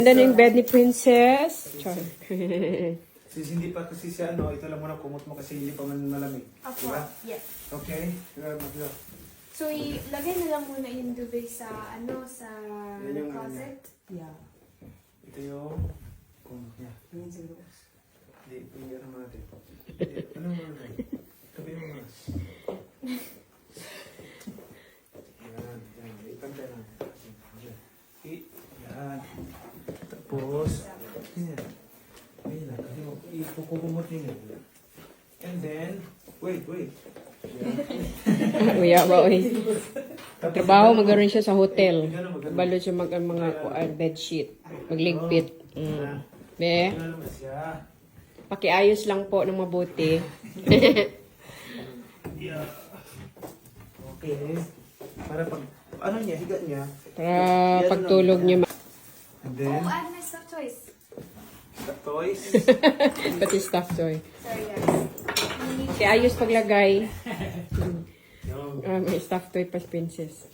Ganda na yung bed ni Princess. Char. Since hindi pa kasi siya, ito lang muna kumot mo kasi hindi pa man malamig. Apo, yes. Okay? Diba? So, ilagay na lang muna yung duvet sa, sa Yan yung closet. Yeah. Ito yung kumot niya. Hindi, ano mo natin. Ano mo natin? Tabi mo mas. Yan. Ipantay na. Yan. Tapos, yan. Ayun na, kasi ipukumot niyo. And then, wait. Uya ba, uy. Trabaho, magkaroon siya sa hotel. Balo siya mga bedsheet. Magligpit. Be, Ano naman siya? pakiayos lang po ng mabuti. Yeah. Okay. Para pag, ano niya, higa niya. Para pagtulog niya. And then, Add my stuff toys. the toys. Pati stuff toy. Sorry, guys. Kaya ayos paglagay. Yung, May stuff toy pa Princess.